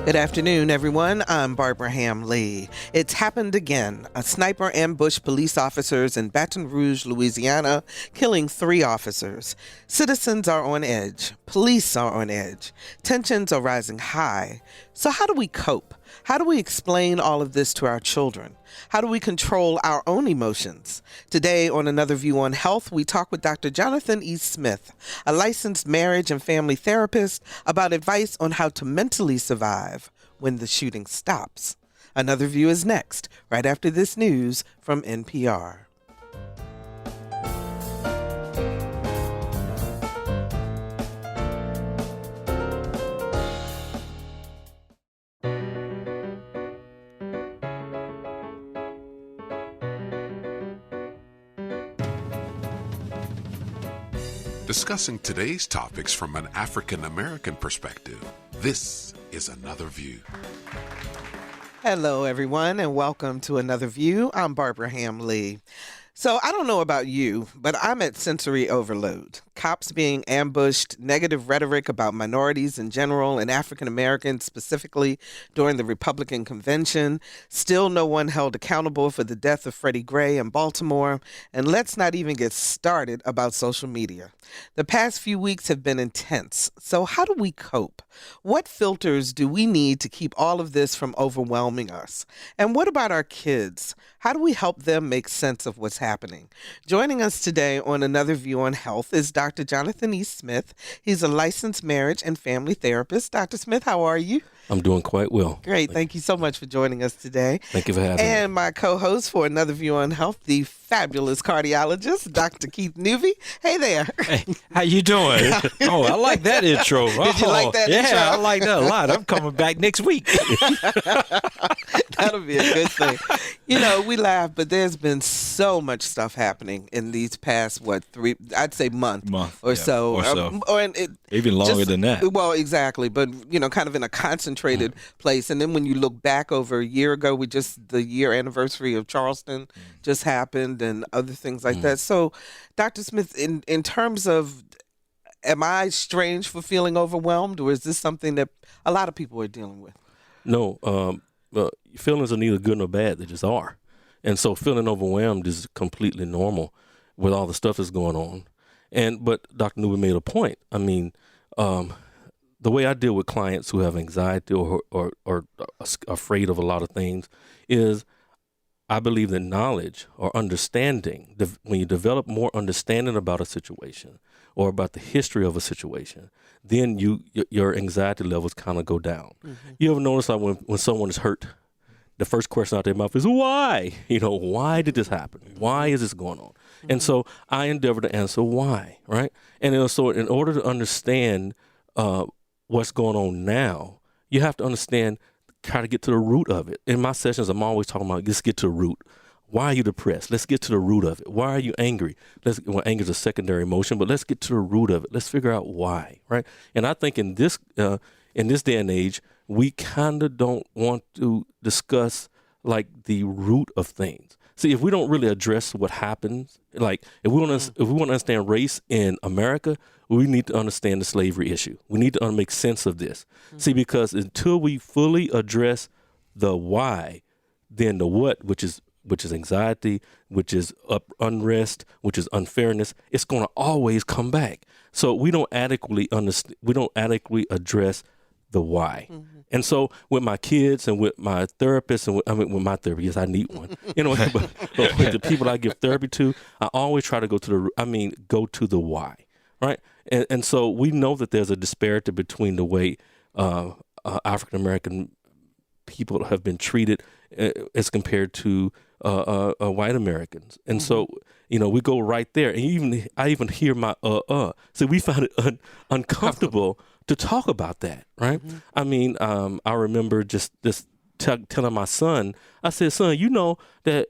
Good afternoon, everyone. I'm Barbara Ham-Lee. It's happened again. A sniper ambushed police officers in Baton Rouge, Louisiana, killing 3 officers. Citizens are on edge. Police are on edge. Tensions are rising high. So how do we cope? How do we explain all of this to our children? How do we control our own emotions? Today on Another View on Health, we talk with Dr. Johathan E. Smith, a licensed marriage and family therapist, about advice on how to mentally survive when the shooting stops. Another View is next, right after this news from NPR. Discussing today's topics from an African-American perspective, this is Another View. Hello, everyone, and welcome to Another View. I'm Barbara Ham-Lee. So I don't know about you, but I'm at sensory overload. Cops being ambushed, negative rhetoric about minorities in general and African Americans specifically during the Republican convention. Still no one held accountable for the death of Freddie Gray in Baltimore. And let's not even get started about social media. The past few weeks have been intense. So how do we cope? What filters do we need to keep all of this from overwhelming us? And what about our kids? How do we help them make sense of what's happening? Joining us today on Another View on Health is Dr. Johathan E. Smith. He's a licensed marriage and family therapist. Dr. Smith, how are you? I'm doing quite well. Great. Thank you so much for joining us today. Thank you for having me. And my co-host for Another View on Health, the fabulous cardiologist, Dr. Keith Newby. Hey there. Hey, how you doing? Oh, I like that intro. Did you like that intro? Yeah, I like that a lot. I'm coming back next week. That'll be a good thing. You know, we laugh, but there's been so much stuff happening in these past, I'd say month or so. Or so. Even longer than that. Well, exactly. But, you know, kind of in a concentrated place. And then when you look back over a year ago, the year anniversary of Charleston just happened and other things like that. So, Dr. Smith, in terms of, am I strange for feeling overwhelmed, or is this something that a lot of people are dealing with? No, feelings are neither good nor bad. They just are. And so feeling overwhelmed is completely normal with all the stuff that's going on. But Dr. Newby made a point. I mean, the way I deal with clients who have anxiety or afraid of a lot of things is I believe that knowledge or understanding, when you develop more understanding about a situation or about the history of a situation, then your anxiety levels kind of go down. Mm-hmm. You ever notice like when someone is hurt, the first question out their mouth is, why? You know, why did this happen? Why is this going on? Mm-hmm. And so I endeavor to answer why, right? And so in order to understand what's going on now, you have to understand, try to get to the root of it. In my sessions, I'm always talking about, let's get to the root. Why are you depressed? Let's get to the root of it. Why are you angry? Anger is a secondary emotion, but let's get to the root of it. Let's figure out why, right? And I think in this day and age, we kind of don't want to discuss like the root of things. See, if we don't really address what happens, like if we want to understand race in America, we need to understand the slavery issue. We need to make sense of this. Mm-hmm. See, because until we fully address the why, then the what, which is anxiety, which is unrest, which is unfairness, it's going to always come back. So we don't adequately address the why. Mm-hmm. And so with my kids and with my therapist with my therapist, yes, I need one. You know, but with the people I give therapy to, I always try to go to the why, right? And so we know that there's a disparity between the way African American people have been treated as compared to white Americans. And so, you know, we go right there. And I even hear my So we find it uncomfortable to talk about that, right? Mm-hmm. I mean, I remember just telling my son, I said, son, you know that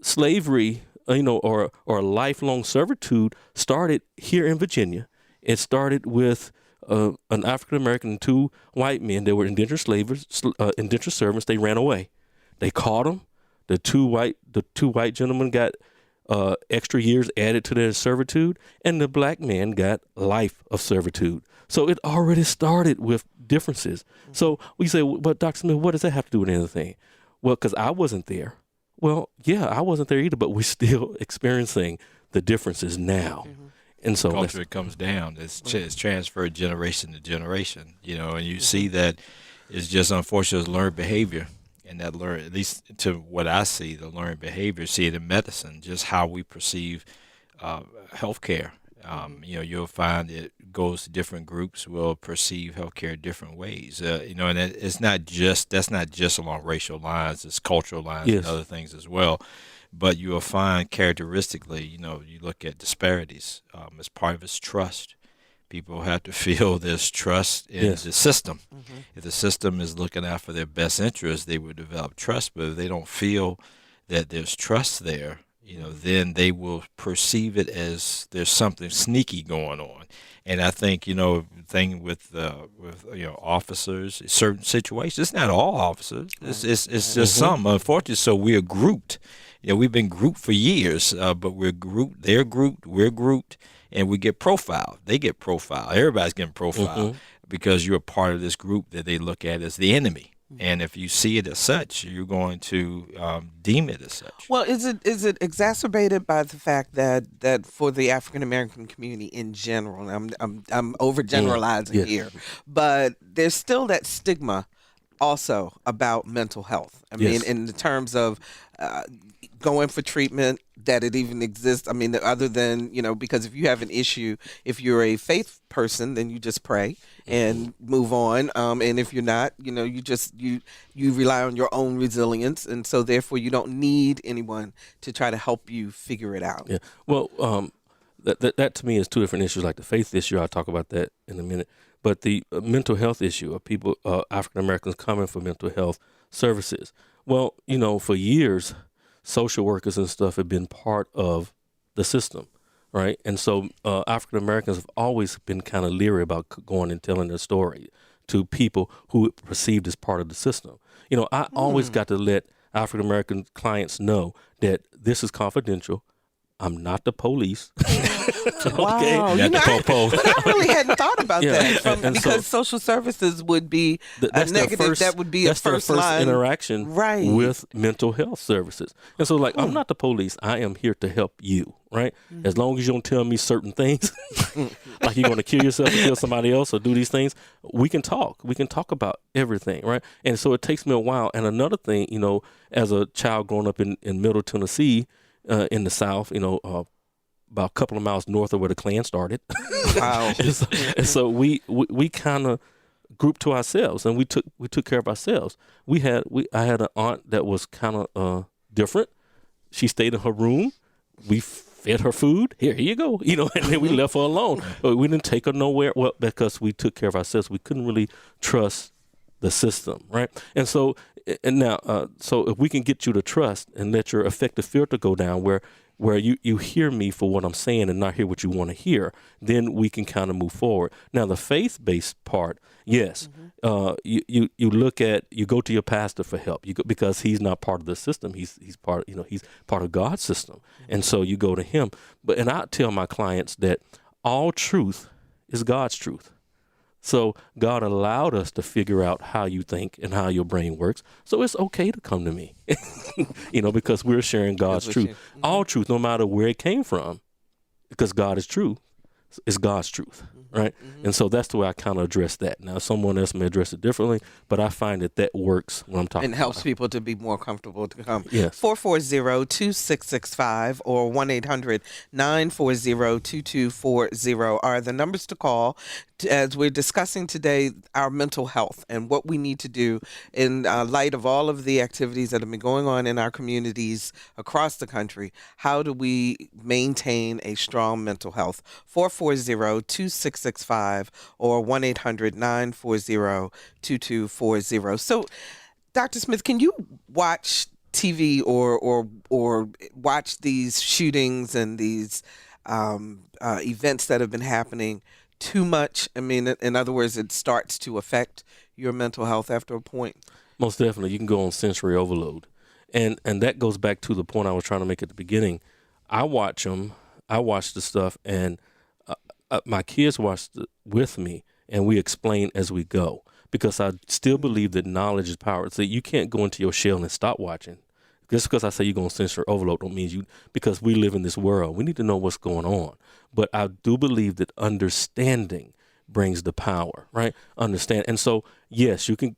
slavery, or lifelong servitude started here in Virginia. It started with an African American and 2 white men. They were indentured servants. They ran away. They caught them. The two white gentlemen got extra years added to their servitude, and the black man got life of servitude. So it already started with differences. So we say, but Dr. Smith, what does that have to do with anything? Well, because I wasn't there. Well, yeah, I wasn't there either, but we're still experiencing the differences now. And so culture it comes down. It's transferred generation to generation, and you see that it's just unfortunate learned behavior. And that at least to what I see, the learned behavior, see it in medicine, just how we perceive healthcare. You'll find it goes to different groups will perceive healthcare different ways. And that's not just along racial lines; it's cultural lines and other things as well. But you will find characteristically, you look at disparities. As part of its trust, people have to feel this trust in the system. If the system is looking out for their best interest, they will develop trust. But if they don't feel that there's trust there, then they will perceive it as there's something sneaky going on. And I think, thing with officers, certain situations, it's not all officers. It's just some, unfortunately. So we are grouped. We've been grouped for years, but we're grouped. They're grouped. We're grouped. And we get profiled. They get profiled. Everybody's getting profiled because you're a part of this group that they look at as the enemy. And if you see it as such, you're going to deem it as such. Well, is it exacerbated by the fact that for the African American community in general, I'm overgeneralizing here, but there's still that stigma also about mental health. I mean, in the terms of going for treatment, that it even exists. I mean, other than, because if you have an issue, if you're a faith person, then you just pray and move on. And if you're not, you rely on your own resilience. And so therefore you don't need anyone to try to help you figure it out. Yeah. Well, that to me is two different issues. Like the faith issue, I'll talk about that in a minute. But the mental health issue of people, African Americans coming for mental health services. Well, for years, social workers and stuff have been part of the system, right? And so African Americans have always been kind of leery about going and telling their story to people who perceived as part of the system. I always got to let African American clients know that this is confidential. I'm not the police. Okay? Wow, Not the po-po. But I really hadn't thought about that and because so, social services would be a negative. That would be a first line interaction with mental health services. And so, I'm not the police. I am here to help you, right? As long as you don't tell me certain things, like you're going to kill yourself or kill somebody else or do these things, we can talk. We can talk about everything, right? And so it takes me a while. And another thing, as a child growing up in Middle Tennessee, in the South, about a couple of miles north of where the Klan started. Wow. and so we kind of grouped to ourselves, and we took care of ourselves. I had an aunt that was kind of different. She stayed in her room. We fed her food. Here you go. And then we left her alone. But we didn't take her nowhere. Well, because we took care of ourselves. We couldn't really trust the system, right? And so. And now, so if we can get you to trust and let your affective filter go down where you hear me for what I'm saying and not hear what you want to hear, then we can kind of move forward. Now, the faith-based part, yes, you go to your pastor for help because he's not part of the system. He's part, he's part of God's system. And so you go to him. And I tell my clients that all truth is God's truth. So God allowed us to figure out how you think and how your brain works. So it's okay to come to me, because we're sharing God's truth. All truth, no matter where it came from, because God is true, is God's truth, right? And so that's the way I kind of address that. Now, someone else may address it differently, but I find that works when I'm talking about it. And helps people to be more comfortable to come. Yes. 440-2665 or 1-800-940-2240 are the numbers to call as we're discussing today our mental health and what we need to do in light of all of the activities that have been going on in our communities across the country. How do we maintain a strong mental health? 440-2665 or 1-800-940-2240. So, Dr. Smith, can you watch TV or watch these shootings and these events that have been happening too much? I mean, in other words, it starts to affect your mental health after a point. Most definitely. You can go on sensory overload. And that goes back to the point I was trying to make at the beginning. I watch them. I watch the stuff, and my kids watch with me, and we explain as we go, because I still believe that knowledge is power. So you can't go into your shell and stop watching. Just because I say you're going to censor overload don't mean you, because we live in this world. We need to know what's going on. But I do believe that understanding brings the power, right? Understand. And so, yes, you can,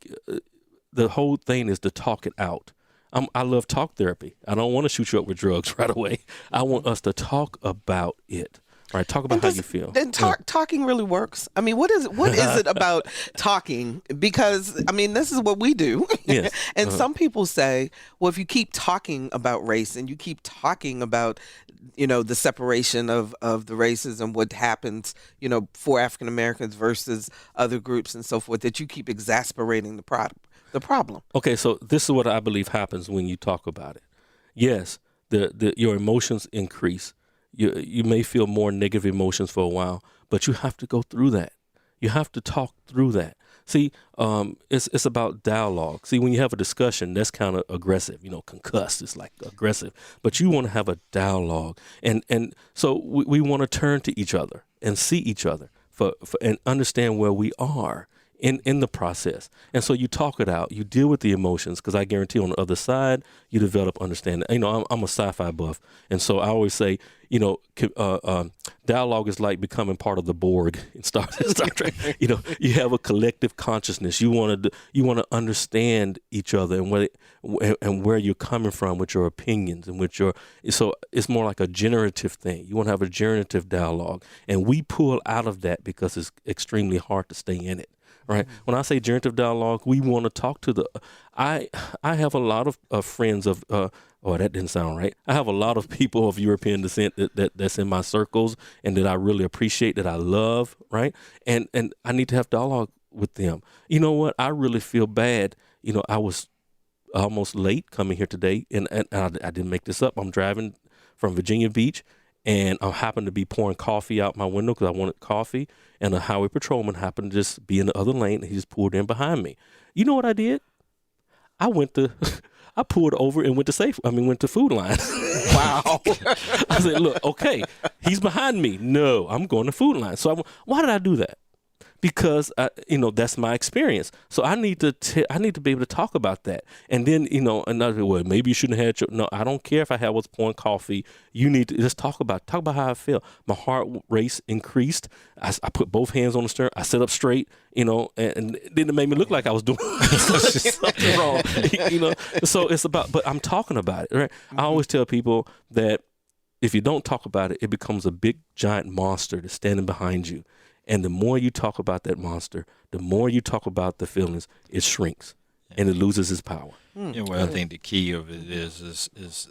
the whole thing is to talk it out. I love talk therapy. I don't want to shoot you up with drugs right away. I want us to talk about it. Right, talk about how you feel. Then talking really works. I mean, what is it about talking? Because I mean, this is what we do. Yes. And some people say, well, if you keep talking about race and you keep talking about, the separation of the races and what happens, for African Americans versus other groups and so forth, that you keep exasperating the problem. Okay, so this is what I believe happens when you talk about it. Yes, your emotions increase. You may feel more negative emotions for a while, but you have to go through that. You have to talk through that. See, it's about dialogue. See, when you have a discussion, that's kind of aggressive. Concussed is like aggressive. But you want to have a dialogue, and so we want to turn to each other and see each other for and understand where we are in the process. And so you talk it out, you deal with the emotions, because I guarantee on the other side, you develop understanding. I'm a sci-fi buff. And so I always say, dialogue is like becoming part of the Borg in Star Trek. You have a collective consciousness. You want to understand each other and where you're coming from with your opinions and so it's more like a generative thing. You want to have a generative dialogue. And we pull out of that because it's extremely hard to stay in it. Right. When I say generative dialogue, we want to talk to I have a lot of friends of, that didn't sound right. I have a lot of people of European descent that's in my circles and that I really appreciate, that I love. Right. And I need to have dialogue with them. You know what? I really feel bad. I was almost late coming here today, and I didn't make this up. I'm driving from Virginia Beach, and I happened to be pouring coffee out my window because I wanted coffee. And a highway patrolman happened to just be in the other lane, and he just pulled in behind me. You know what I did? I pulled over and went to Food Line. Wow. I said, look, okay, he's behind me. No, I'm going to Food Line. So why did I do that? Because that's my experience. So I need to be able to talk about that. And then another way, maybe you shouldn't have had no. I don't care if I was pouring coffee. You need to just talk about how I feel. My heart rate increased. I put both hands on the steering. I sat up straight. And then it made me look like I was doing something wrong. So it's about. But I'm talking about it, right? Mm-hmm. I always tell people that if you don't talk about it, it becomes a big giant monster that's standing behind you. And the more you talk about that monster, the more you talk about the feelings, it shrinks and it loses its power. I think the key of it is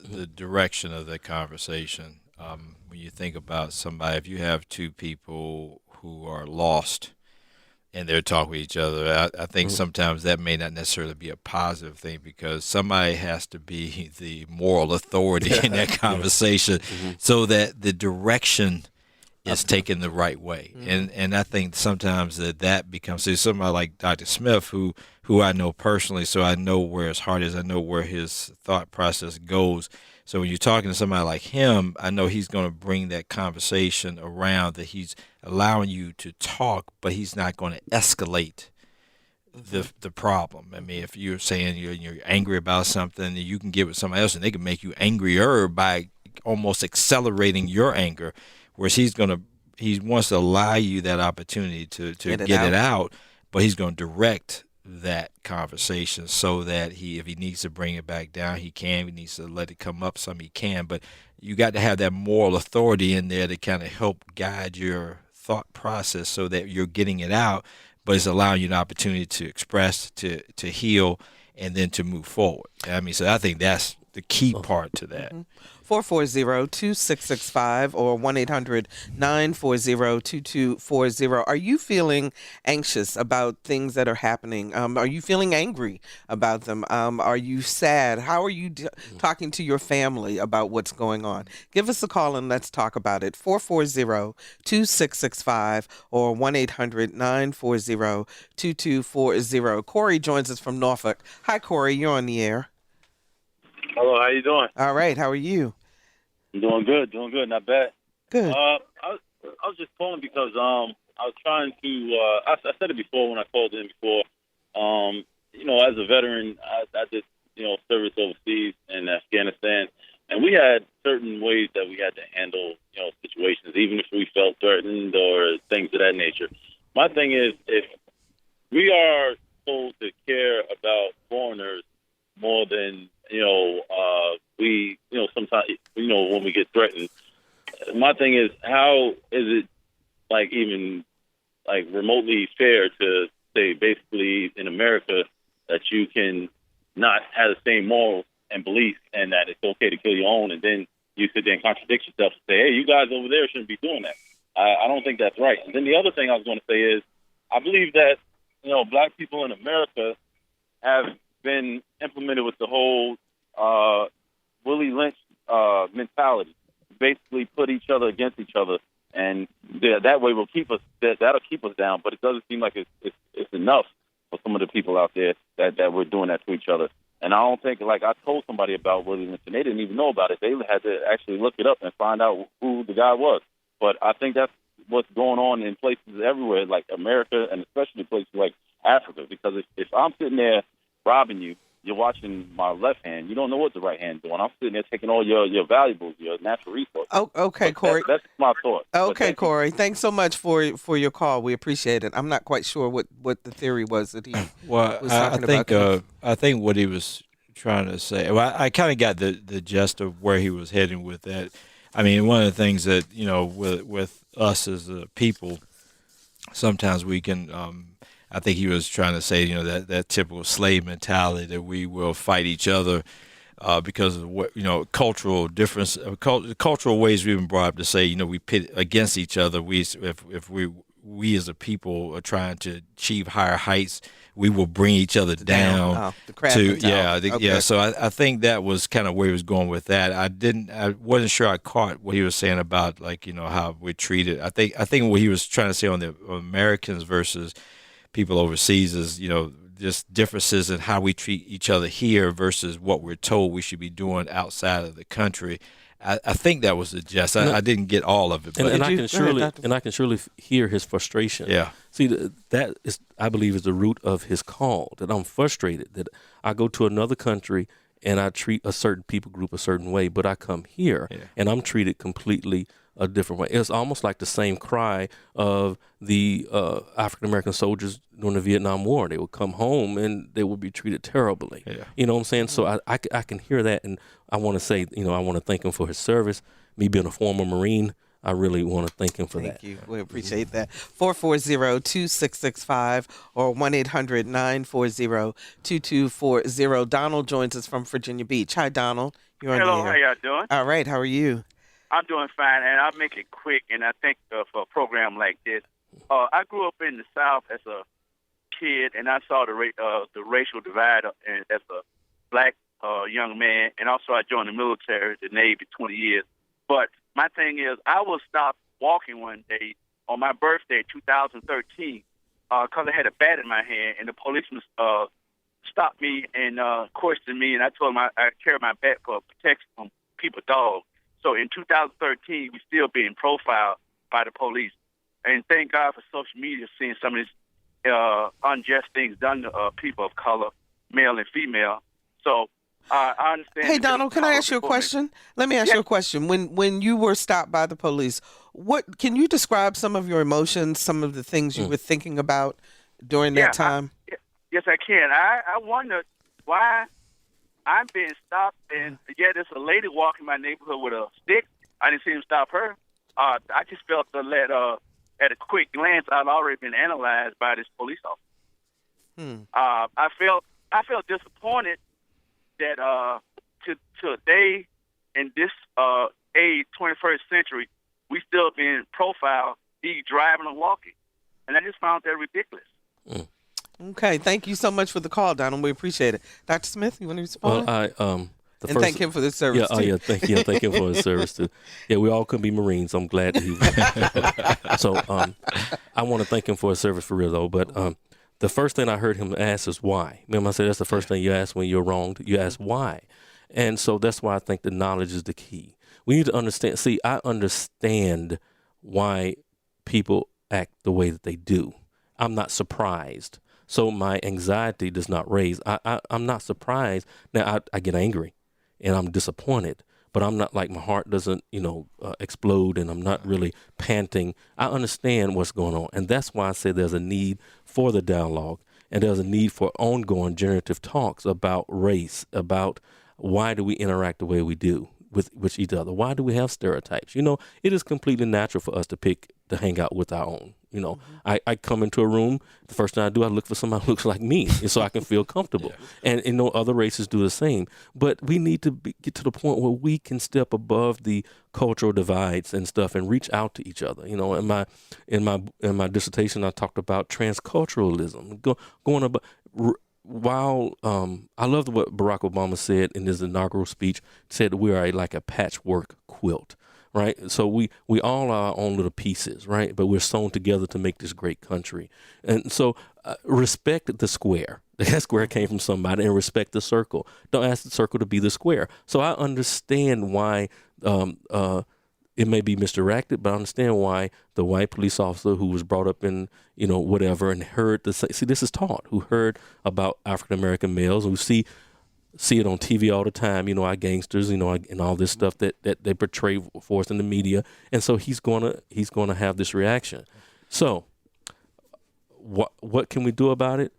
the direction of the conversation. When you think about somebody, if you have two people who are lost and they're talking with each other, I think sometimes that may not necessarily be a positive thing, because somebody has to be the moral authority in that conversation so that the direction is taken the right way. And I think sometimes that becomes, so somebody like Dr. Smith, who I know personally, so I know where his heart is, I know where his thought process goes. So when you're talking to somebody like him, I know he's going to bring that conversation around, that he's allowing you to talk, but he's not going to escalate the problem. I mean, if you're saying you're angry about something, you can get with somebody else and they can make you angrier by almost accelerating your anger. Whereas he wants to allow you that opportunity to get it out, but he's going to direct that conversation so that if he needs to bring it back down, he can. If he needs to let it come up some, he can. But you got to have that moral authority in there to kind of help guide your thought process so that you're getting it out, but it's allowing you an opportunity to express, to heal, and then to move forward. I mean, so I think that's the key part to that. 440-2665 or 1-800-940-2240. Are you feeling anxious about things that are happening? Are you feeling angry about them? Are you sad? How are you talking to your family about what's going on? Give us a call and let's talk about it. 440-2665 or 1-800-940-2240. Corey joins us from Norfolk. Hi, Corey. You're on the air. Hello, how you doing? All right. How are you? I'm doing good, not bad. Good. I was just calling because I was trying to. I said it before when I called in before. As a veteran, I did service overseas in Afghanistan, and we had certain ways that we had to handle situations, even if we felt threatened or things of that nature. My thing is, if we are told to care about foreigners more than we sometimes when we get threatened. My thing is, how is it even remotely fair to say basically in America that you can not have the same morals and beliefs and that it's okay to kill your own, and then you sit there and contradict yourself and say, hey, you guys over there shouldn't be doing that. I don't think that's right. And then the other thing I was going to say is, I believe that black people in America have been implemented with the whole Willie Lynch mentality. Basically, put each other against each other, and that way will keep us. That'll keep us down. But it doesn't seem like it's enough for some of the people out there that we're doing that to each other. And I don't think, I told somebody about Willie Lynch, and they didn't even know about it. They had to actually look it up and find out who the guy was. But I think that's what's going on in places everywhere, like America, and especially places like Africa. Because if I'm sitting there robbing you, you're watching my left hand. You don't know what the right hand's doing. I'm sitting there taking all your valuables, your natural resources. Oh, okay, Corey. That's my thought. Okay, Corey. Thanks so much for your call. We appreciate it. I'm not quite sure what the theory was that he was talking about. I think what he was trying to say. Well, I kind of got the gist of where he was heading with that. I mean, one of the things that with us as a people, sometimes we can. I think he was trying to say, that typical slave mentality that we will fight each other because of what cultural difference, cultural ways we've been brought up to say, we pit against each other. If we as a people are trying to achieve higher heights, we will bring each other down. So I think that was kind of where he was going with that. I wasn't sure I caught what he was saying about how we treated. I think what he was trying to say on the Americans versus people overseas is, just differences in how we treat each other here versus what we're told we should be doing outside of the country. I think that was the gist. I didn't get all of it, but I can surely hear his frustration. Yeah. See, that is, I believe, is the root of his call. That I'm frustrated that I go to another country and I treat a certain people group a certain way, but I come here and I'm treated completely a different way. It's almost like the same cry of the African American soldiers during the Vietnam War. They would come home and they would be treated terribly. Yeah. You know what I'm saying? So I can hear that, and I want to say, I want to thank him for his service. Me being a former Marine, I really want to thank him for that. Thank you. We appreciate that. 440-2665 or 1-800-940-2240. Donald joins us from Virginia Beach. Hi, Donald. You're on the air. Hello, how y'all doing? All right. How are you? I'm doing fine, and I'll make it quick, and I think for a program like this, I grew up in the South as a kid, and I saw the racial divide as a black young man, and also I joined the military, the Navy, 20 years. But my thing is, I was stopped walking one day on my birthday, 2013, because I had a bat in my hand, and the policeman stopped me and questioned me, and I told him I carry my bat for protection from people's dogs. So in 2013, we're still being profiled by the police. And thank God for social media seeing some of these unjust things done to people of color, male and female. So I understand. Hey, Donald, can I ask you a question? Let me ask you a question. When you were stopped by the police, can you describe some of your emotions, some of the things you were thinking about during that time? Yes, I can. I wondered why I'm being stopped, and yet there's a lady walking my neighborhood with a stick. I didn't see him stop her. I just felt that at a quick glance, I'd already been analyzed by this police officer. I felt disappointed that today, in this age, 21st century, we still being profiled, either driving or walking, and I just found that ridiculous. Okay, thank you so much for the call, Donald. We appreciate it. Dr. Smith, you want to respond? Well, thank him for the service too. Thank him for his service too. Yeah, we all could be Marines. I'm glad that he was. So I want to thank him for his service for real though. But the first thing I heard him ask is why. Remember I said that's the first thing you ask when you're wronged. You ask why, and so that's why I think the knowledge is the key. We need to understand. See, I understand why people act the way that they do. I'm not surprised. So my anxiety does not raise. I'm not surprised. Now I get angry and I'm disappointed, but I'm not like my heart doesn't, explode, and I'm not really panting. I understand what's going on. And that's why I say there's a need for the dialogue, and there's a need for ongoing generative talks about race, about why do we interact the way we do with each other? Why do we have stereotypes? It is completely natural for us to hang out with our own. I come into a room, the first thing I do, I look for somebody who looks like me, and so I can feel comfortable. And other races do the same. But we need to get to the point where we can step above the cultural divides and stuff and reach out to each other. In my dissertation, I talked about transculturalism, going about. While I love what Barack Obama said in his inaugural speech, said we are like a patchwork quilt. Right. So we all are our own little pieces. Right. But we're sewn together to make this great country. And so respect the square. That square came from somebody, and respect the circle. Don't ask the circle to be the square. So I understand why it may be misdirected, but I understand why the white police officer who was brought up in, whatever, and heard this is taught, who heard about African-American males, who see it on TV all the time, our gangsters, and all this stuff that they portray for us in the media. And so he's gonna have this reaction. So what can we do about it?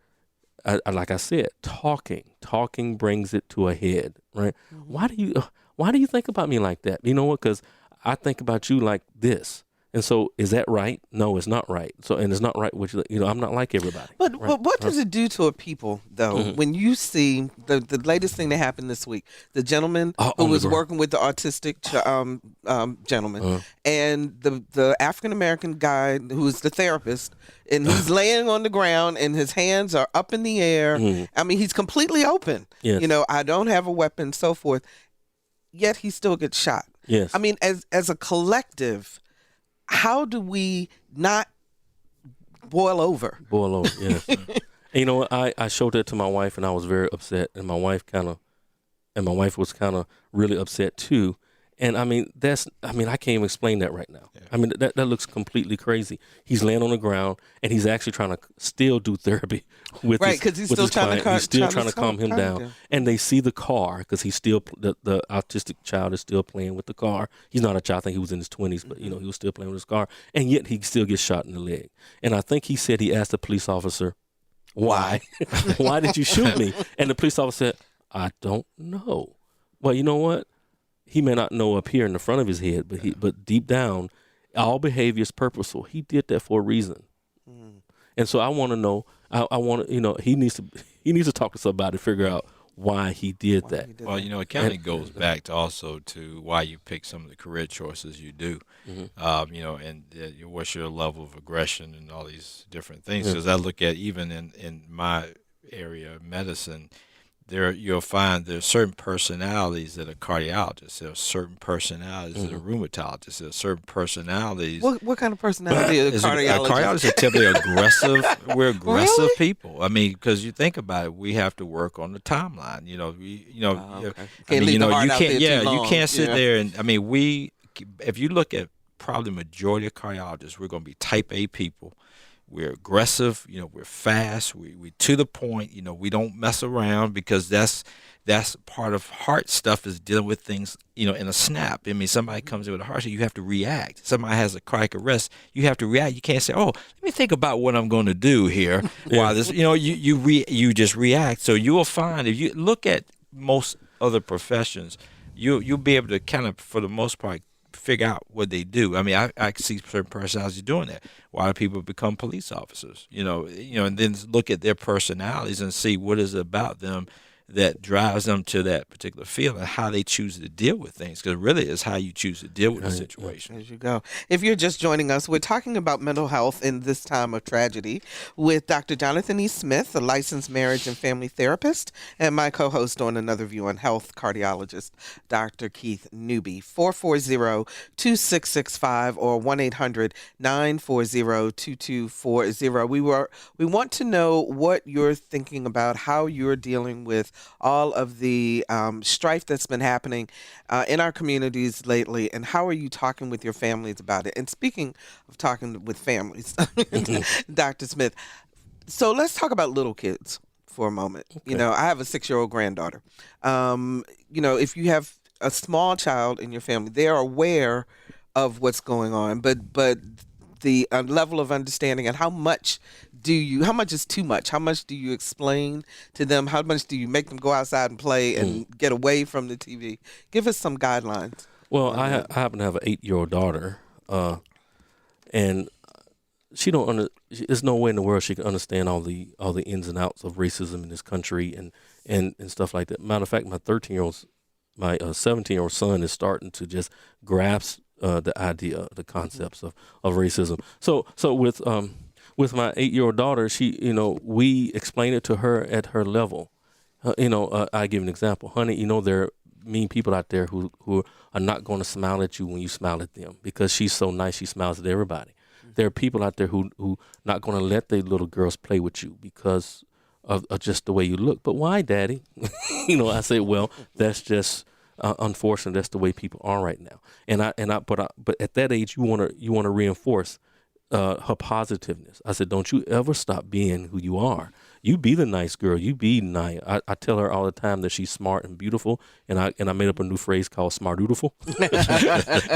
Like I said, talking brings it to a head, right? Mm-hmm. Why do you think about me like that? You know what? Because I think about you like this. And so is that right? No, it's not right. So, and it's not right, which, I'm not like everybody. But right? what does it do to a people, though, when you see the latest thing that happened this week, the gentleman who was working with the autistic gentleman, and the African-American guy who's the therapist, and he's laying on the ground and his hands are up in the air. I mean, he's completely open. Yes. I don't have a weapon, so forth. Yet he still gets shot. Yes. I mean, as a collective, how do we not boil over? Yes. And you know what? I showed that to my wife, and I was very upset. And my wife was kind of really upset too. And I mean, I can't even explain that right now. Yeah. I mean, that looks completely crazy. He's laying on the ground, and he's actually trying to still do therapy with right, because he's still trying to calm him down. And they see the car, because he's still the autistic child is still playing with the car. He's not a child. I think he was in his 20s, but he was still playing with his car, and yet he still gets shot in the leg. And I think he said he asked the police officer, "Why? Why did you shoot me?" And the police officer said, "I don't know." Well, you know what? He may not know up here in the front of his head, but deep down, all behavior is purposeful. He did that for a reason. And so I want to know. I want to, he needs to talk to somebody to figure out why he did that. Well, it kind of goes back to also to why you pick some of the career choices you do. And what's your level of aggression and all these different things. Because I look at even in my area of medicine, you'll find there's certain personalities that are cardiologists. There are certain personalities that are rheumatologists. There are certain personalities. What kind of personality are cardiologists? Cardiologists are typically aggressive. We're aggressive people. I mean, because you think about it, we have to work on the timeline. You can't sit there and if you look at probably the majority of cardiologists, we're going to be type A people. We're aggressive, we're fast, we to the point, we don't mess around, because that's part of heart stuff, is dealing with things, in a snap. I mean, somebody comes in with a heart, you have to react. Somebody has a cardiac arrest, you have to react. You can't say, "Oh, let me think about what I'm going to do here." While this, you just react. So you will find, if you look at most other professions, you'll be able to kind of, for the most part, figure out what they do. I mean, I see certain personalities doing that. Why do people become police officers? And then look at their personalities and see what is about them that drives them to that particular field, and how they choose to deal with things. Because really, it's how you choose to deal with the situation. As you go. If you're just joining us, we're talking about mental health in this time of tragedy with Dr. Johathan E. Smith, a licensed marriage and family therapist, and my co-host on Another View on Health, cardiologist, Dr. Keith Newby. 440-2665 or 1-800-940-2240. We want to know what you're thinking about, how you're dealing with all of the strife that's been happening in our communities lately, and how are you talking with your families about it? And speaking of talking with families, Dr. Smith, so let's talk about little kids for a moment. You know, I have a 6-year-old granddaughter. You know, if you have a small child in your family, they are aware of what's going on, but the level of understanding and how much is too much? How much do you explain to them? How much do you make them go outside and play and get away from the TV? Give us some guidelines. Well, I happen to have an 8-year-old daughter, and she don't. There's no way in the world she can understand all the ins and outs of racism in this country and stuff like that. Matter of fact, my 17-year-old son is starting to just grasp the idea, the concepts of racism. So with my 8-year-old daughter, she, you know, we explain it to her at her level. I give an example. Honey, you know, there are mean people out there who are not going to smile at you when you smile at them because she's so nice, she smiles at everybody. There are people out there who not going to let their little girls play with you because of just the way you look. But why, Daddy? You know, I say, well, that's just unfortunate. That's the way people are right now. But at that age, you want to reinforce her positiveness. I said, don't you ever stop being who you are. You be the nice girl. You be nice. I tell her all the time that she's smart and beautiful, and I made up a new phrase called smartoodiful.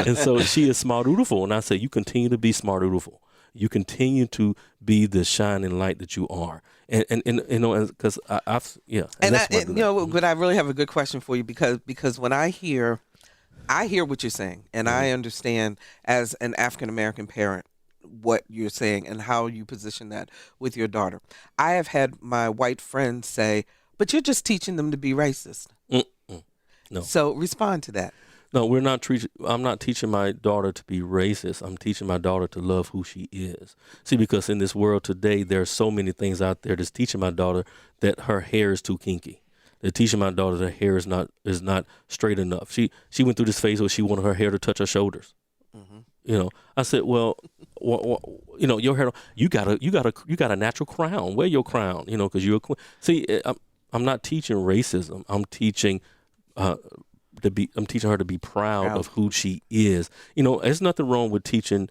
And so she is smartoodiful, and I say, you continue to be smartoodiful. You continue to be the shining light that you are. And you know, because but I really have a good question for you because when I hear what you're saying, and I understand as an African American parent what you're saying and how you position that with your daughter. I have had my white friends say, but you're just teaching them to be racist. No. So respond to that. No, I'm not teaching my daughter to be racist. I'm teaching my daughter to love who she is. See, because in this world today, there are so many things out there that's teaching my daughter that her hair is too kinky. They're teaching my daughter that her hair is not straight enough. She went through this phase where she wanted her hair to touch her shoulders. You know, I said, well, you know, your hair, you got a natural crown. Wear your crown, you know, because you're a queen. See, I'm not teaching racism. I'm teaching her to be proud of who she is. You know, there's nothing wrong with teaching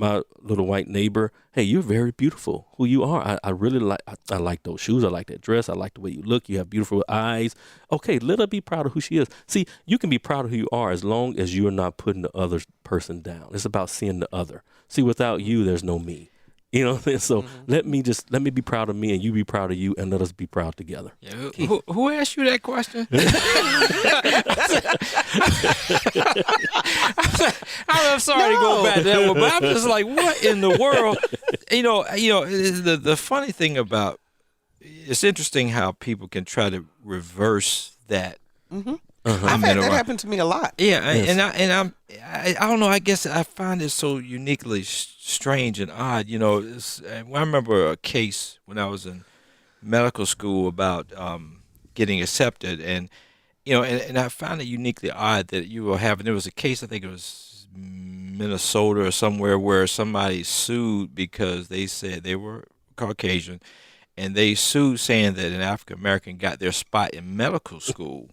my little white neighbor, hey, you're very beautiful, who you are. I really like, I like those shoes. I like that dress. I like the way you look. You have beautiful eyes. Okay, let her be proud of who she is. See, you can be proud of who you are as long as you're not putting the other person down. It's about seeing the other. See, without you, there's no me. You know what I'm saying? So let me be proud of me and you be proud of you and let us be proud together. Yeah, who asked you that question? I'm sorry to go back to that one, but I'm just like, what in the world? You know, the funny thing about it's interesting how people can try to reverse that. I've had that happen to me a lot. Yeah, yes. I don't know. I guess I find it so uniquely strange and odd. You know, I remember a case when I was in medical school about getting accepted, and you know, and I found it uniquely odd that you were having. There was a case, I think it was Minnesota or somewhere, where somebody sued because they said they were Caucasian, and they sued saying that an African American got their spot in medical school.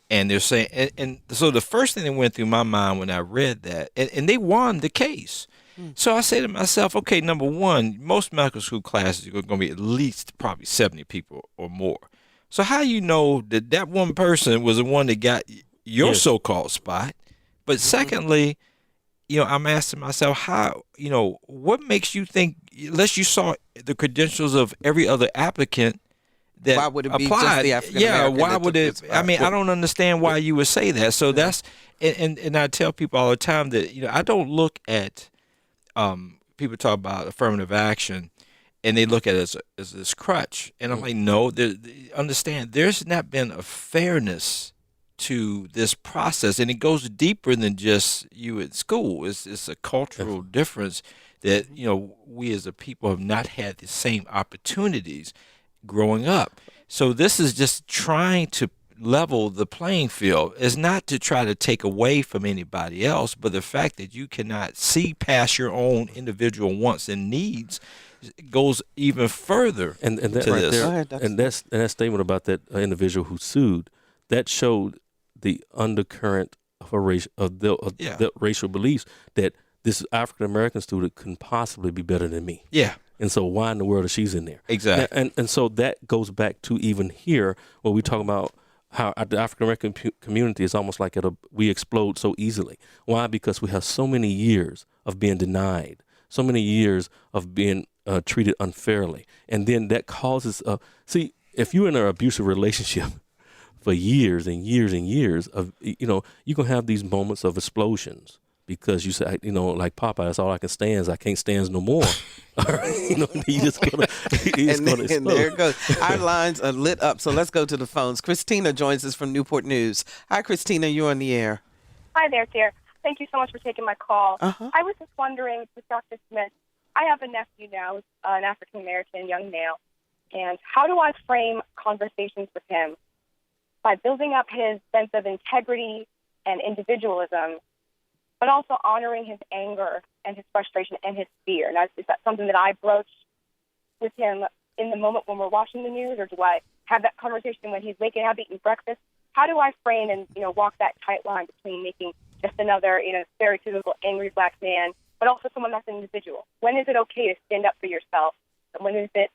And they're saying, and so the first thing that went through my mind when I read that, and they won the case. So I say to myself, okay, number one, most medical school classes are going to be at least probably 70 people or more. So how you know that one person was the one that got your so-called spot? But secondly, you know, I'm asking myself, how, you know, what makes you think, unless you saw the credentials of every other applicant, that why would it be applied, just the African American? Why would it? I mean, I don't understand why you would say that. So that's, and I tell people all the time that, you know, I don't look at, people talk about affirmative action, and they look at it as this crutch, and I'm like, no, understand, there's not been a fairness to this process, and it goes deeper than just you at school. It's a cultural difference that, you know, we as a people have not had the same opportunities growing up. So this is just trying to level the playing field. It's not to try to take away from anybody else, but the fact that you cannot see past your own individual wants and needs, goes even further And that to right this. Go there, ahead, and that statement about that individual who sued, that showed the undercurrent of Yeah. the racial beliefs that this African American student couldn't possibly be better than me. Yeah, And so why in the world is she's in there? exactly. And so that goes back to even here where we talk about how the African American community is almost like we explode so easily. Why? Because we have so many years of being denied, so many years of being treated unfairly, and then that causes. See, if you're in an abusive relationship for years and years and years of, you're gonna have these moments of explosions. Because you say, like Popeye, that's all I can stand is I can't stand no more. You just gonna, and there it goes. Our lines are lit up, so let's go to the phones. Christina joins us from Newport News. Hi, Christina, you're on the air. Hi there, dear. Thank you so much for taking my call. Uh-huh. I was just wondering, with Dr. Smith, I have a nephew now, an African-American young male, and how do I frame conversations with him by building up his sense of integrity and individualism, but also honoring his anger and his frustration and his fear? Now, is that something that I broach with him in the moment when we're watching the news, or do I have that conversation when he's waking up, eating breakfast? How do I frame and, walk that tight line between making just another, stereotypical angry black man, but also someone that's an individual? When is it okay to stand up for yourself? And when is it,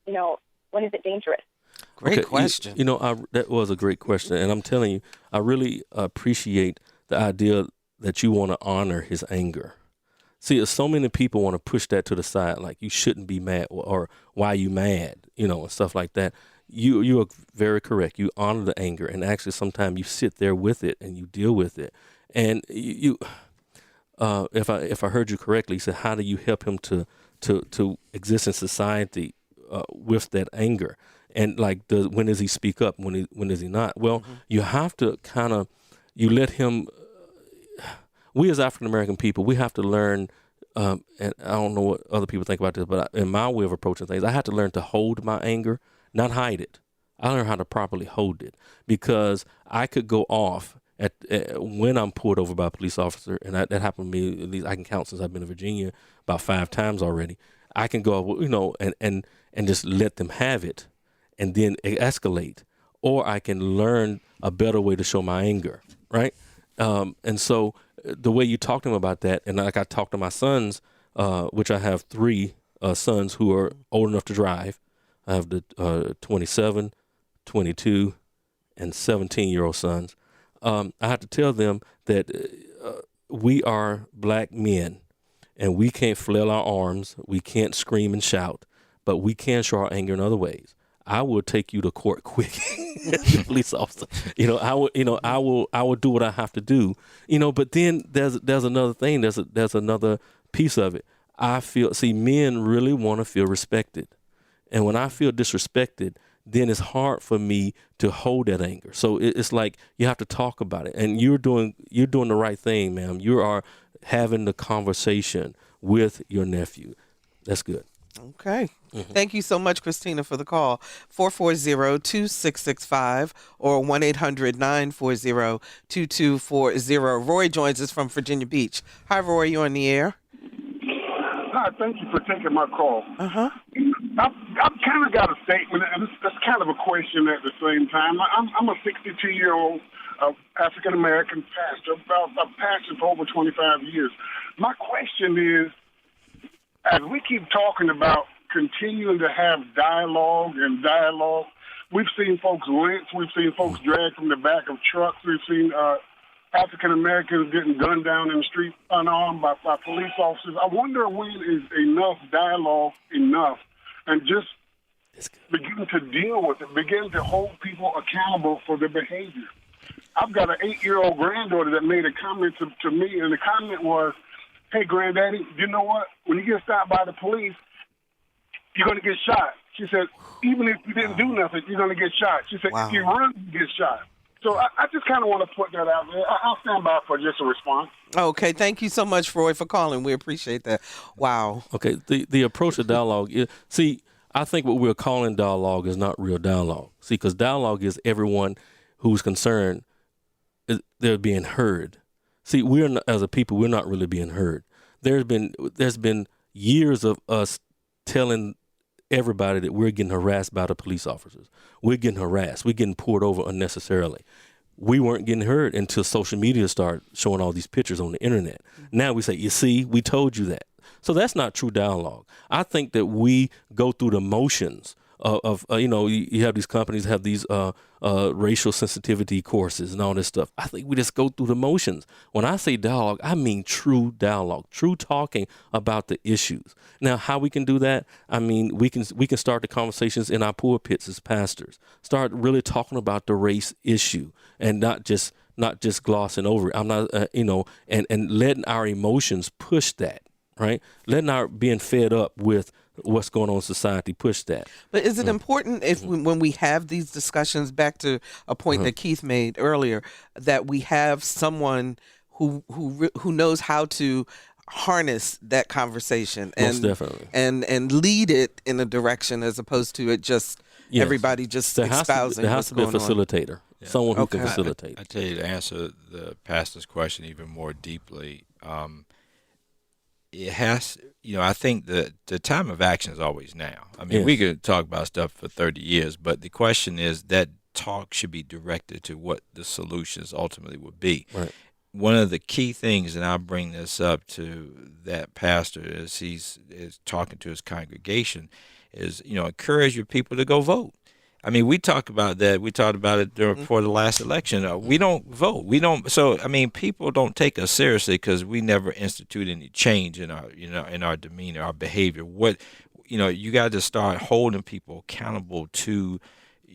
when is it dangerous? Great question. That was a great question. And I'm telling you, I really appreciate the idea that you want to honor his anger. See, so many people want to push that to the side, like you shouldn't be mad or why you mad, and stuff like that. You are very correct. You honor the anger, and actually sometimes you sit there with it and you deal with it. And if I heard you correctly, you said, how do you help him to exist in society with that anger? And like, when does he speak up? When does he not? Well, you have to you let him. We as African American people, we have to learn, and I don't know what other people think about this, but in my way of approaching things, I had to learn to hold my anger, not hide it. I learned how to properly hold it, because I could go off when I'm pulled over by a police officer, and that happened to me. At least I can count since I've been in Virginia about 5 times already. I can go, and just let them have it, and then escalate, or I can learn a better way to show my anger, right? And so the way you talk to him about that, and like I talk to my sons, which I have 3 sons who are old enough to drive. I have the 27, 22, and 17-year-old sons. I have to tell them that we are black men, and we can't flail our arms, we can't scream and shout, but we can show our anger in other ways. I will take you to court quick, police officer. I will do what I have to do. But then there's another thing. There's another piece of it. Men really want to feel respected, and when I feel disrespected, then it's hard for me to hold that anger. So it's like you have to talk about it, and you're doing the right thing, ma'am. You are having the conversation with your nephew. That's good. Okay. Thank you so much, Christina, for the call. 440-2665 or 1-800-940-2240. Roy joins us from Virginia Beach. Hi, Roy. You on the air? Hi, thank you for taking my call. Uh-huh. I've kind of got a statement, and it's kind of a question at the same time. I'm a 62-year-old African-American pastor. I've pastored for over 25 years. My question is, as we keep talking about continuing to have dialogue, we've seen folks lynched, we've seen folks dragged from the back of trucks, we've seen African Americans getting gunned down in the street unarmed by police officers. I wonder when is enough dialogue enough, and just begin to deal with it, begin to hold people accountable for their behavior. I've got an 8-year-old granddaughter that made a comment to me, and the comment was, "Hey, Granddaddy, you know what? When you get stopped by the police, you're going to get shot." She said, "Even if you didn't do nothing, you're going to get shot." She said, "If you run, you get shot." So I just kind of want to put that out there. I'll stand by for just a response. Okay. Thank you so much, Roy, for calling. We appreciate that. Wow. Okay. The approach to dialogue, I think what we're calling dialogue is not real dialogue. See, because dialogue is everyone who's concerned, they're being heard. See, as a people, we're not really being heard. There's been years of us telling everybody that we're getting harassed by the police officers. We're getting harassed. We're getting pulled over unnecessarily. We weren't getting heard until social media started showing all these pictures on the internet. Now we say, you see, we told you that. So that's not true dialogue. I think that we go through the motions of you have these companies have these racial sensitivity courses and all this stuff. I think we just go through the motions. When I say dialogue, I mean true dialogue, true talking about the issues. Now, how we can do that? I mean, we can start the conversations in our pulpits as pastors. Start really talking about the race issue and not just glossing over it. I'm not and letting our emotions push that, right? Letting our being fed up with what's going on in society push that. But is it important if when we have these discussions, back to a point that Keith made earlier, that we have someone who knows how to harness that conversation Most definitely. and lead it in a direction as opposed to it just everybody just espousing there has to be a facilitator, someone who can facilitate. I tell you, to answer the pastor's question even more deeply, it has, I think the time of action is always now. I mean, we could talk about stuff for 30 years, but the question is that talk should be directed to what the solutions ultimately would be. Right. One of the key things, and I'll bring this up to that pastor as he's talking to his congregation, is, encourage your people to go vote. I mean, we talk about that. We talked about it before the last election. We don't vote. We don't. So, I mean, people don't take us seriously because we never institute any change in our, in our demeanor, our behavior. You got to start holding people accountable to,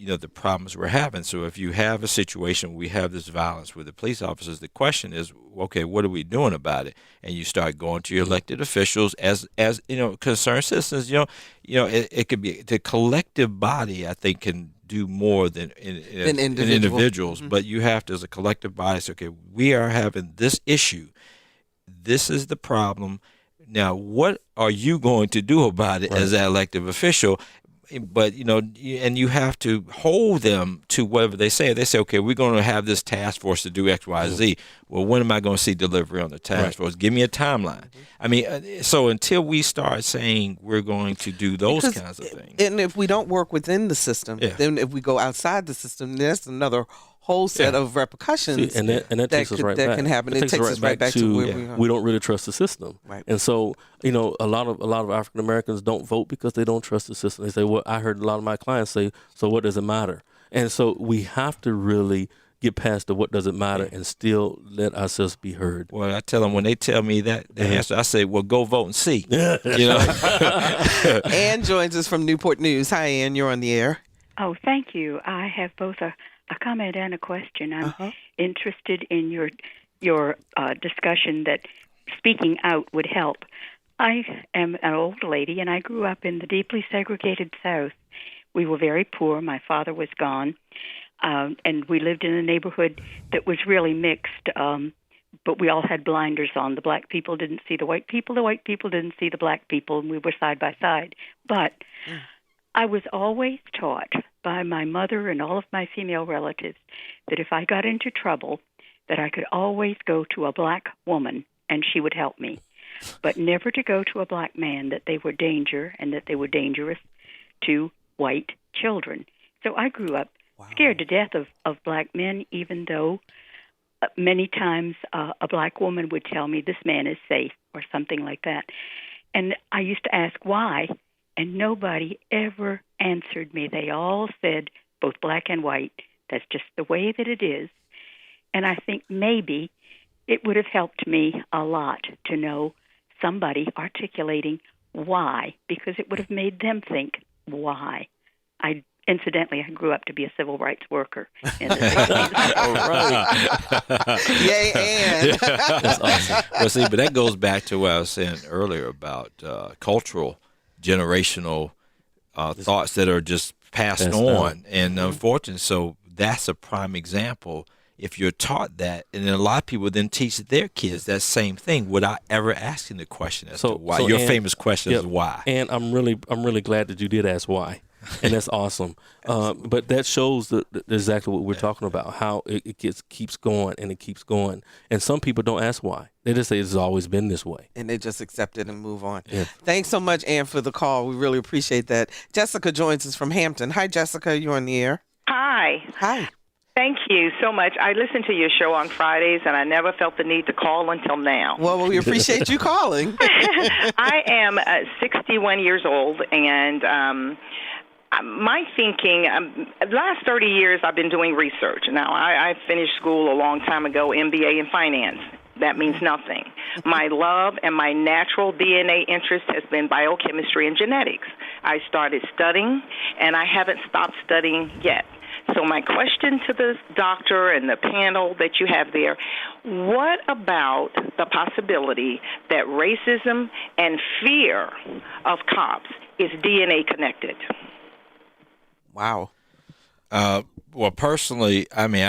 the problems we're having. So if you have a situation where we have this violence with the police officers, the question is, okay, what are we doing about it? And you start going to your elected officials as concerned citizens. It could be the collective body. I think can do more than individuals. But you have to, as a collective body, say, okay, we are having this issue. This is the problem. Now, what are you going to do about it as an elected official? But, and you have to hold them to whatever they say. They say, okay, we're going to have this task force to do X, Y, Z. Well, when am I going to see delivery on the task force? Give me a timeline. I mean, so until we start saying we're going to do those kinds of things. And if we don't work within the system, then if we go outside the system, that's another whole set of repercussions. See, and that takes us right back. That can happen. It takes us right back to where we don't really trust the system. Right. And so, a lot of African Americans don't vote because they don't trust the system. They say, well, I heard a lot of my clients say, so what does it matter? And so we have to really get past the what does it matter and still let ourselves be heard. Well, I tell them when they tell me that the answer, I say, well, go vote and see. Ann joins us from Newport News. Hi, Ann. You're on the air. Oh, thank you. I have both a comment and a question. I'm interested in your discussion that speaking out would help. I am an old lady, and I grew up in the deeply segregated South. We were very poor. My father was gone, and we lived in a neighborhood that was really mixed, but we all had blinders on. The black people didn't see the white people didn't see the black people, and we were side by side. But I was always taught by my mother and all of my female relatives that if I got into trouble, that I could always go to a black woman and she would help me, but never to go to a black man, that they were danger and that they were dangerous to white children. So I grew up scared to death of black men, even though many times a black woman would tell me this man is safe or something like that. And I used to ask why, and nobody ever answered me. They all said, both black and white, that's just the way that it is. And I think maybe it would have helped me a lot to know somebody articulating why, because it would have made them think why. Incidentally, I grew up to be a civil rights worker in the 60s. All right. Yay, Ann. That's awesome. Well, see, but that goes back to what I was saying earlier about cultural, generational thoughts that are just passed on. And unfortunately, so that's a prime example. If you're taught that, and then a lot of people then teach their kids that same thing without ever asking the question as to why. Your famous question is why. And I'm really glad that you did ask why. and that's awesome. But that shows exactly what we're talking about, how it keeps going and it keeps going. And some people don't ask why. They just say it's always been this way. And they just accept it and move on. Yeah. Thanks so much, Ann, for the call. We really appreciate that. Jessica joins us from Hampton. Hi, Jessica. You're on the air. Hi. Hi. Thank you so much. I listen to your show on Fridays, and I never felt the need to call until now. Well, we appreciate you calling. I am 61 years old, and my thinking, last 30 years I've been doing research. Now, I finished school a long time ago, MBA in finance. That means nothing. My love and my natural DNA interest has been biochemistry and genetics. I started studying, and I haven't stopped studying yet. So my question to the doctor and the panel that you have there, what about the possibility that racism and fear of cops is DNA connected? Wow. Well, personally, I mean,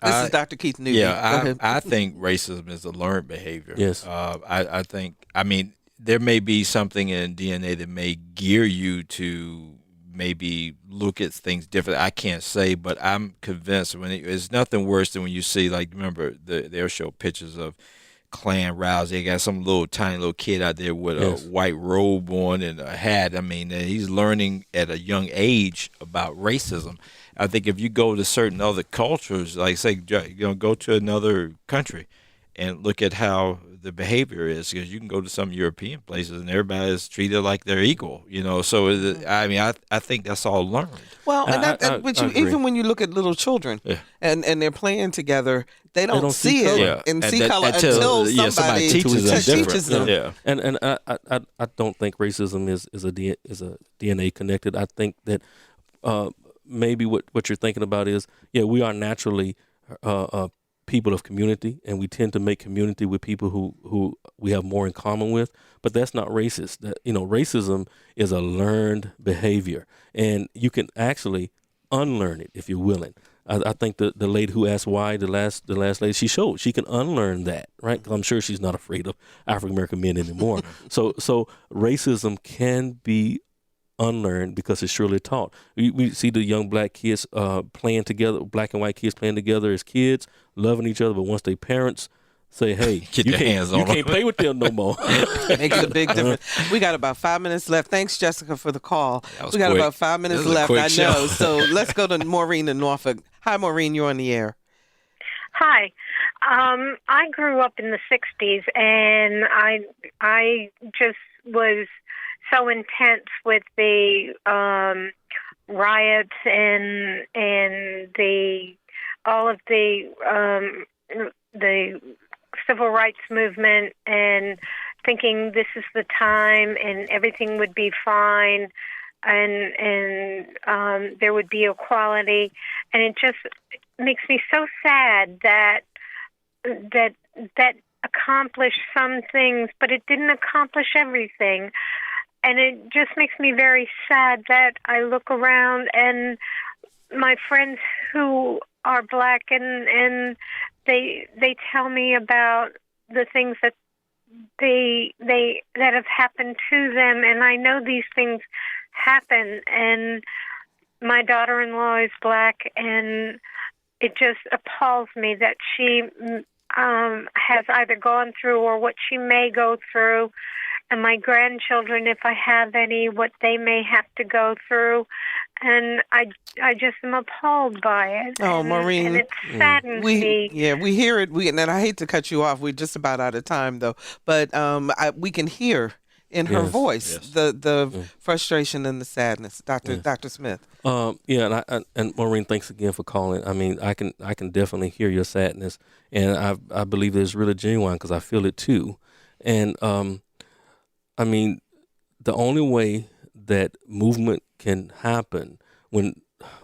This is Dr. Keith Newby. Yeah, I think racism is a learned behavior. Yes. I think, I mean, there may be something in DNA that may gear you to maybe look at things different. I can't say, but I'm convinced it's nothing worse than when you see, like, remember, they'll show pictures of Klan rallies. They got some tiny little kid out there with a white robe on and a hat. I mean, he's learning at a young age about racism. I think if you go to certain other cultures, like say, go to another country and look at how the behavior is, because you can go to some European places and everybody is treated like they're equal, So, I mean, I think that's all learned. Well, and even when you look at little children and they're playing together, they don't see it and see color until somebody teaches them. Yeah. And I don't think racism is a DNA connected. I think that maybe what you're thinking about is, we are naturally people of community, and we tend to make community with people who we have more in common with, but that's not racist. Racism is a learned behavior, and you can actually unlearn it if you're willing. I think the lady who asked why, the last lady, she showed she can unlearn that, right? Because I'm sure she's not afraid of African American men anymore. So racism can be unlearned because it's surely taught. We see the young black kids playing together, black and white kids playing together as kids, loving each other, but once they parents say, hey, you can't play with them no more. Makes a big difference. We got about 5 minutes left. Thanks, Jessica, for the call. We got about 5 minutes left, I know. Show. So let's go to Maureen in Norfolk. Hi, Maureen, you're on the air. Hi. I grew up in the 60s, and I just was so intense with the riots and all of the civil rights movement, and thinking this is the time and everything would be fine and there would be equality, and it just makes me so sad that accomplished some things, but it didn't accomplish everything. And it just makes me very sad that I look around and my friends who are black and they tell me about the things that that have happened to them, and I know these things happen. And my daughter-in-law is black, and it just appalls me that she has either gone through or what she may go through. And my grandchildren, if I have any, what they may have to go through. And I just am appalled by it. Oh, Maureen. And it saddens me. Yeah, we hear it. And I hate to cut you off. We're just about out of time, though. But we can hear in her voice the frustration and the sadness. Dr. Smith. And Maureen, thanks again for calling. I mean, I can definitely hear your sadness. And I believe it's really genuine because I feel it, too. And I mean, the only way that movement can happen when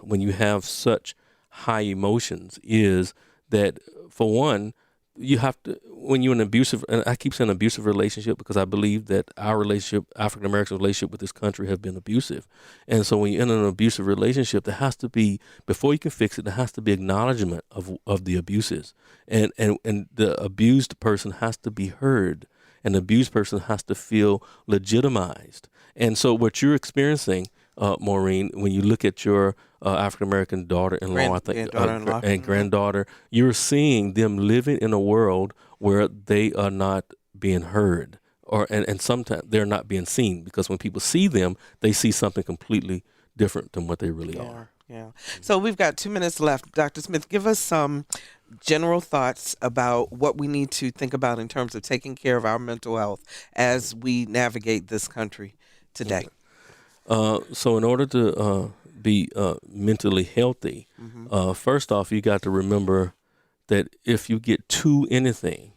you have such high emotions is that, for one, you have to, when you're in an abusive, and I keep saying abusive relationship because I believe that our relationship, African American relationship with this country, have been abusive. And so when you're in an abusive relationship, there has to be, before you can fix it, there has to be acknowledgement of the abuses. And the abused person has to be heard. An abused person has to feel legitimized. And so what you're experiencing Maureen, when you look at your African American daughter-in-law, I think, daughter-in-law. and granddaughter, you're seeing them living in a world where they are not being heard, and sometimes they're not being seen, because when people see them, they see something completely different than what they really are. Yeah. So we've got 2 minutes left. Dr. Smith, give us some general thoughts about what we need to think about in terms of taking care of our mental health as we navigate this country today. So in order to be mentally healthy, first off, you got to remember that if you get to anything,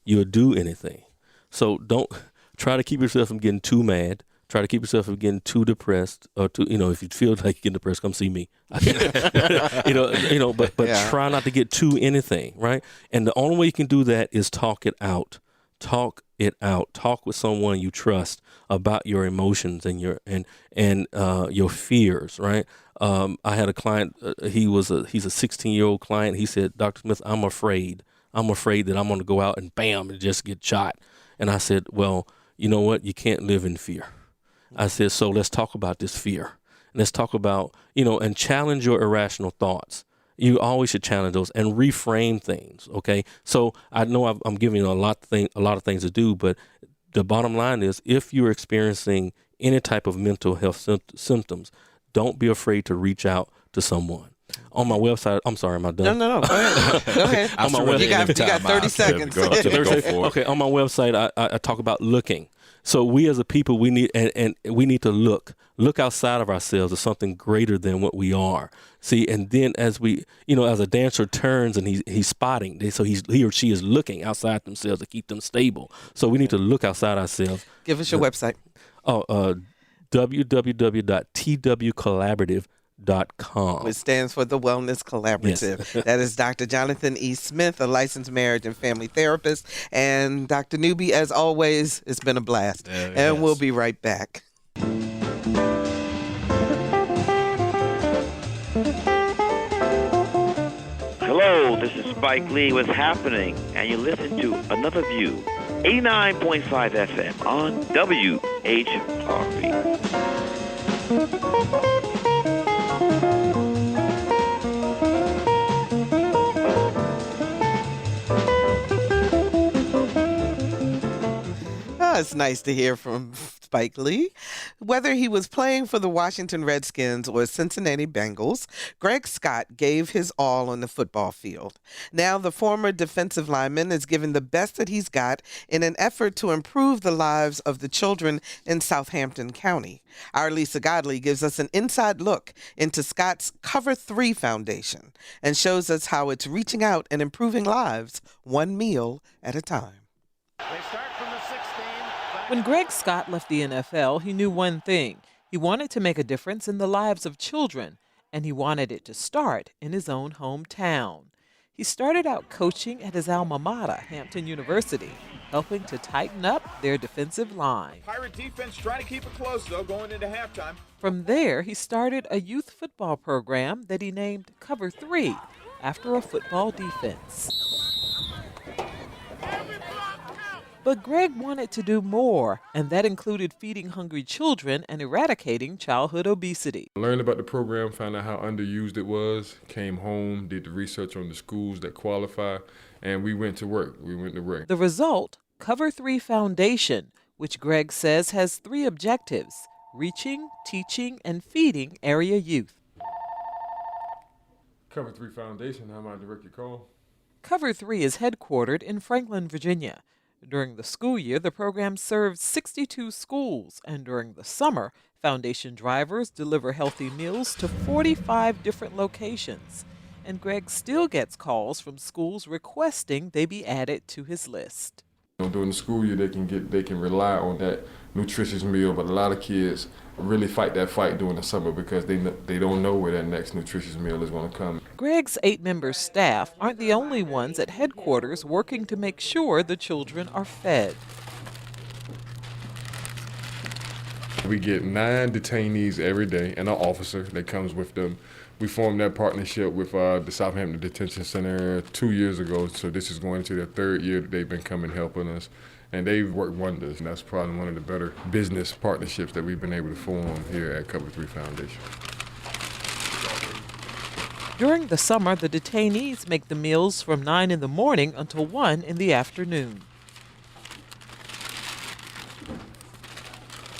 you'll do anything. So don't try to keep yourself from getting too mad. Try to keep yourself from getting too depressed, or too, if you feel like you're getting depressed, come see me. But try not to get to anything, right? And the only way you can do that is talk it out. Talk it out. Talk with someone you trust about your emotions and your fears, right? I had a client. He's a 16-year-old client. He said, "Dr. Smith, I'm afraid that I'm going to go out and bam and just get shot." And I said, "Well, you know what? You can't live in fear." I said, so let's talk about this fear. Let's talk about, and challenge your irrational thoughts. You always should challenge those and reframe things, okay? So I know I'm giving you a lot of things to do, but the bottom line is, if you're experiencing any type of mental health symptoms, don't be afraid to reach out to someone. On my website, I'm sorry, am I done? No, go ahead. Go ahead. On my website, you got 30 seconds. Go for it. Okay, on my website, I talk about looking. So we as a people, we need and we need to look outside of ourselves as something greater than what we are. See, and then as we, as a dancer turns and he's spotting, so he or she is looking outside themselves to keep them stable. So we need to look outside ourselves. Give us your website. www.twcollaborative.com. It stands for the Wellness Collaborative. Yes. That is Dr. Johathan E. Smith, a licensed marriage and family therapist. And Dr. Newby, as always, it's been a blast. And we'll be right back. Hello, this is Spike Lee. What's happening? And you listen to Another View, 89.5 FM on WHRV. It's nice to hear from Spike Lee. Whether he was playing for the Washington Redskins or Cincinnati Bengals, Greg Scott gave his all on the football field. Now the former defensive lineman is giving the best that he's got in an effort to improve the lives of the children in Southampton County. Our Lisa Godley gives us an inside look into Scott's Cover 3 Foundation and shows us how it's reaching out and improving lives one meal at a time. They start from the 16. When Greg Scott left the NFL, he knew one thing. He wanted to make a difference in the lives of children, and he wanted it to start in his own hometown. He started out coaching at his alma mater, Hampton University, helping to tighten up their defensive line. Pirate defense trying to keep it close, though, going into halftime. From there, he started a youth football program that he named Cover 3, after a football defense. But Greg wanted to do more, and that included feeding hungry children and eradicating childhood obesity. I learned about the program, found out how underused it was, came home, did the research on the schools that qualify, and we went to work. The result, Cover 3 Foundation, which Greg says has 3 objectives: reaching, teaching, and feeding area youth. Cover 3 Foundation, how might I direct your call? Cover 3 is headquartered in Franklin, Virginia. During the school year, the program serves 62 schools, and during the summer, Foundation drivers deliver healthy meals to 45 different locations. And Greg still gets calls from schools requesting they be added to his list. During the school year, they can rely on that nutritious meal, but a lot of kids really fight that fight during the summer because they don't know where that next nutritious meal is going to come. Greg's 8-member staff aren't the only ones at headquarters working to make sure the children are fed. We get 9 detainees every day and an officer that comes with them. We formed that partnership with the Southampton Detention Center 2 years ago, so this is going into their 3rd year that they've been coming helping us. and they've worked wonders. And that's probably one of the better business partnerships that we've been able to form here at Cover 3 Foundation. During the summer, the detainees make the meals from 9 in the morning until 1 in the afternoon.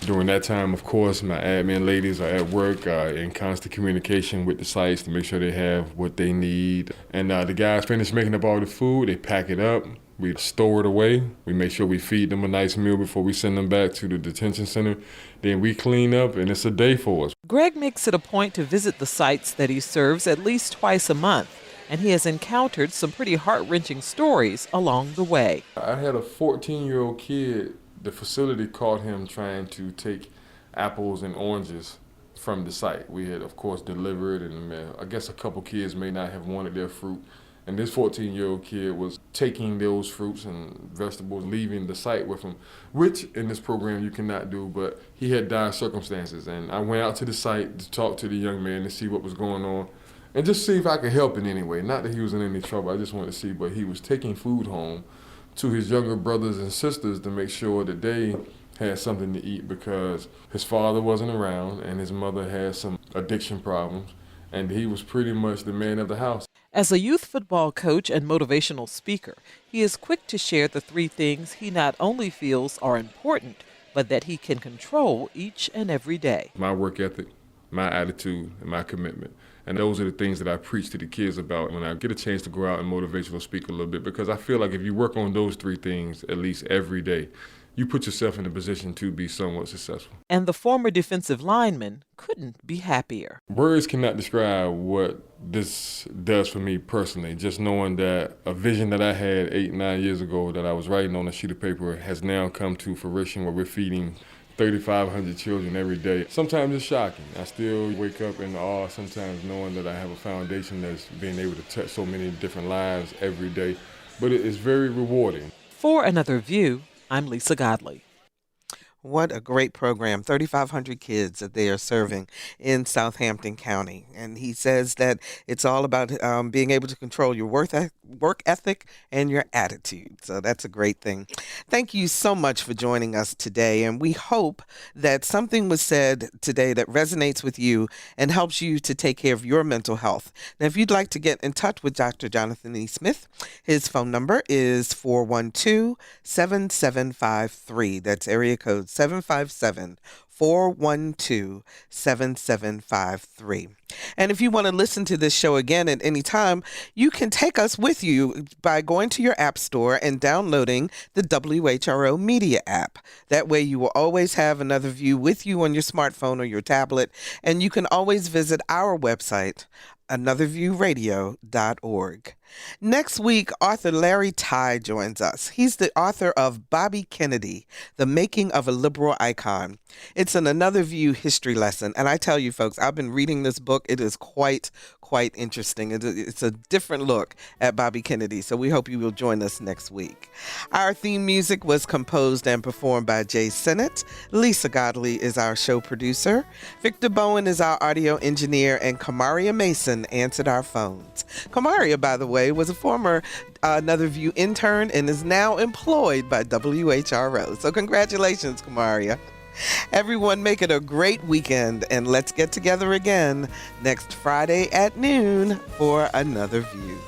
During that time, of course, my admin ladies are at work in constant communication with the sites to make sure they have what they need. And the guys finish making up all the food, they pack it up, we store it away, we make sure we feed them a nice meal before we send them back to the detention center. Then we clean up, and it's a day for us. Greg makes it a point to visit the sites that he serves at least twice a month, and he has encountered some pretty heart-wrenching stories along the way. I had a 14-year-old kid. The facility caught him trying to take apples and oranges from the site. We had, of course, delivered, and I guess a couple kids may not have wanted their fruit. And this 14-year-old kid was taking those fruits and vegetables, leaving the site with him, which in this program you cannot do, but he had dire circumstances. And I went out to the site to talk to the young man to see what was going on and just see if I could help in any way. Not that he was in any trouble, I just wanted to see, but he was taking food home to his younger brothers and sisters to make sure that they had something to eat because his father wasn't around and his mother had some addiction problems, and he was pretty much the man of the house. As a youth football coach and motivational speaker, he is quick to share the 3 things he not only feels are important, but that he can control each and every day. My work ethic, my attitude, and my commitment. And those are the things that I preach to the kids about when I get a chance to go out and motivational speak a little bit, because I feel like if you work on those 3 things at least every day, you put yourself in a position to be somewhat successful. And the former defensive lineman couldn't be happier. Words cannot describe what this does for me personally. Just knowing that a vision that I had 8, 9 years ago that I was writing on a sheet of paper has now come to fruition, where we're feeding 3,500 children every day. Sometimes it's shocking. I still wake up in awe sometimes knowing that I have a foundation that's being able to touch so many different lives every day. But it is very rewarding. For Another View, I'm Lisa Godley. What a great program. 3,500 kids that they are serving in Southampton County. And he says that it's all about being able to control your work ethic and your attitude. So that's a great thing. Thank you so much for joining us today. And we hope that something was said today that resonates with you and helps you to take care of your mental health. Now, if you'd like to get in touch with Dr. Johathan E. Smith, his phone number is 412-7753. That's area code 757-412-7753. And if you want to listen to this show again at any time, you can take us with you by going to your app store and downloading the WHRO Media app. That way you will always have Another View with you on your smartphone or your tablet, and you can always visit our website, anotherviewradio.org. Next week, author Larry Tye joins us. He's the author of Bobby Kennedy, The Making of a Liberal Icon. It's an Another View history lesson. And I tell you, folks, I've been reading this book. It is quite interesting. It's a different look at Bobby Kennedy. So we hope you will join us next week. Our theme music was composed and performed by Jay Sennett. Lisa Godley is our show producer. Victor Bowen is our audio engineer. And Kamaria Mason answered our phones. Kamaria, by the way, was a former Another View intern and is now employed by WHRO. So congratulations, Kamaria. Everyone, make it a great weekend, and let's get together again next Friday at noon for Another View.